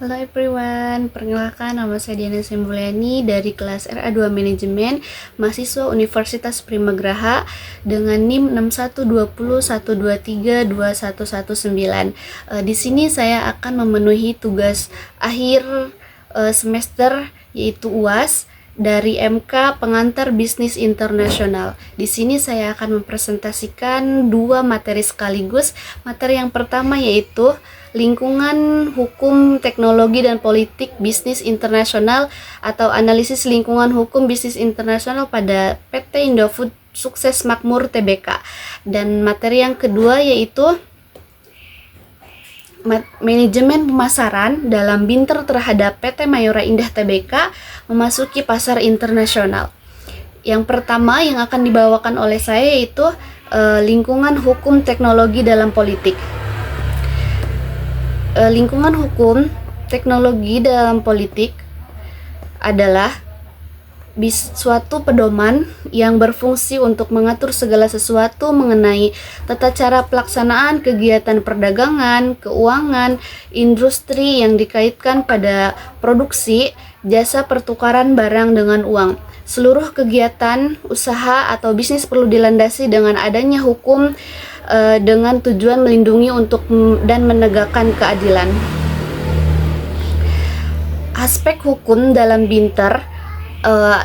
Halo everyone, perkenalkan nama saya Diana Sembuliani dari kelas RA2 Manajemen, mahasiswa Universitas Primagraha dengan NIM 6120123219. Di sini saya akan memenuhi tugas akhir semester yaitu UAS dari MK Pengantar Bisnis Internasional. Di sini saya akan mempresentasikan dua materi sekaligus. Materi yang pertama yaitu Lingkungan Hukum Teknologi dan Politik Bisnis Internasional atau Analisis Lingkungan Hukum Bisnis Internasional pada PT Indofood Sukses Makmur Tbk. Dan materi yang kedua yaitu Manajemen Pemasaran dalam Binter terhadap PT Mayora Indah Tbk memasuki pasar internasional. Yang pertama yang akan dibawakan oleh saya yaitu Lingkungan Hukum Teknologi dalam Politik. Lingkungan hukum teknologi dalam politik adalah suatu pedoman yang berfungsi untuk mengatur segala sesuatu mengenai tata cara pelaksanaan kegiatan perdagangan, keuangan, industri yang dikaitkan pada produksi, jasa pertukaran barang dengan uang. Seluruh kegiatan, usaha, atau bisnis perlu dilandasi dengan adanya hukum dengan tujuan melindungi dan menegakkan keadilan. Aspek hukum dalam Binter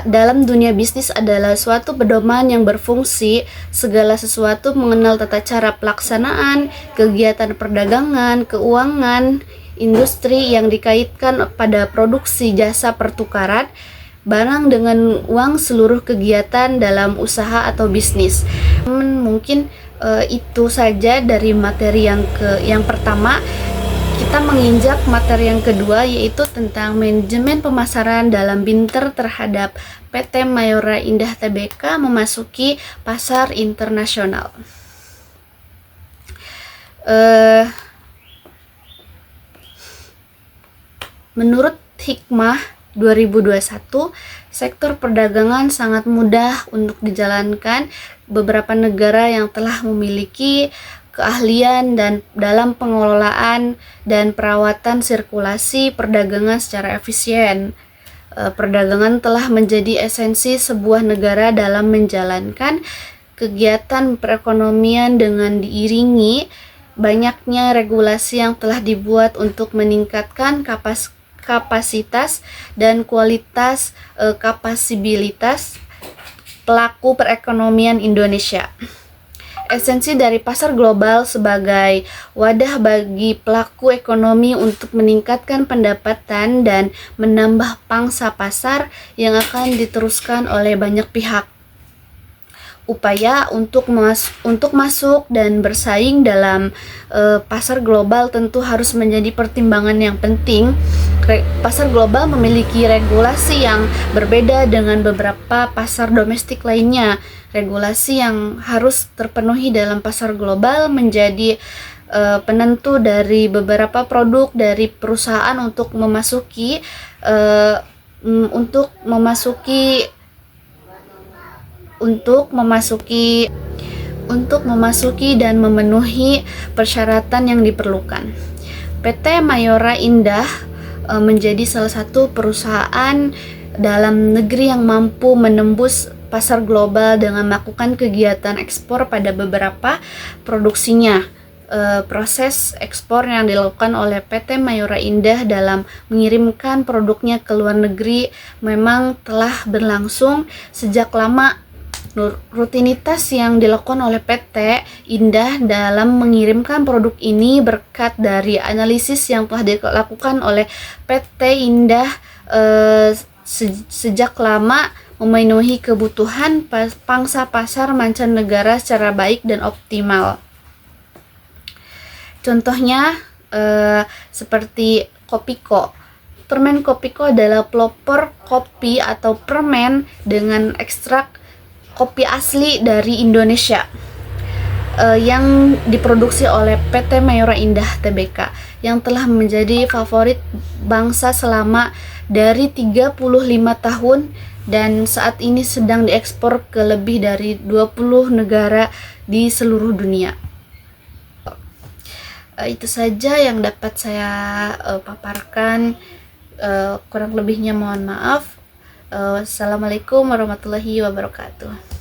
dalam dunia bisnis adalah suatu pedoman yang berfungsi segala sesuatu mengenal tata cara pelaksanaan kegiatan perdagangan, keuangan, industri yang dikaitkan pada produksi, jasa pertukaran barang dengan uang, seluruh kegiatan dalam usaha atau bisnis. Mungkin itu saja dari materi yang pertama. Kita menginjak materi yang kedua yaitu tentang manajemen pemasaran dalam Binter terhadap PT Mayora Indah Tbk memasuki pasar internasional. Menurut Hikmah 2021, sektor perdagangan sangat mudah untuk dijalankan. Beberapa negara yang telah memiliki keahlian dan dalam pengelolaan dan perawatan sirkulasi perdagangan secara efisien. Perdagangan telah menjadi esensi sebuah negara dalam menjalankan kegiatan perekonomian dengan diiringi banyaknya regulasi yang telah dibuat untuk meningkatkan kapasitas dan kualitas kapasibilitas pelaku perekonomian Indonesia. Esensi dari pasar global sebagai wadah bagi pelaku ekonomi untuk meningkatkan pendapatan dan menambah pangsa pasar yang akan diteruskan oleh banyak pihak. Upaya untuk masuk dan bersaing dalam pasar global tentu harus menjadi pertimbangan yang penting. Pasar global memiliki regulasi yang berbeda dengan beberapa pasar domestik lainnya. Regulasi yang harus terpenuhi dalam pasar global menjadi penentu dari beberapa produk dari perusahaan untuk memasuki dan memenuhi persyaratan yang diperlukan. PT Mayora Indah menjadi salah satu perusahaan dalam negeri yang mampu menembus pasar global dengan melakukan kegiatan ekspor pada beberapa produksinya. Proses ekspor yang dilakukan oleh PT Mayora Indah dalam mengirimkan produknya ke luar negeri memang telah berlangsung sejak lama. Rutinitas yang dilakukan oleh PT Indah dalam mengirimkan produk ini berkat dari analisis yang telah dilakukan oleh PT Indah sejak lama memenuhi kebutuhan pangsa pasar mancanegara secara baik dan optimal. Contohnya seperti Kopiko. Permen Kopiko adalah pelopor kopi atau permen dengan ekstrak kopi asli dari Indonesia yang diproduksi oleh PT Mayora Indah Tbk yang telah menjadi favorit bangsa selama dari 35 tahun dan saat ini sedang diekspor ke lebih dari 20 negara di seluruh dunia. Itu saja yang dapat saya paparkan. Kurang lebihnya mohon maaf. Wassalamualaikum warahmatullahi wabarakatuh.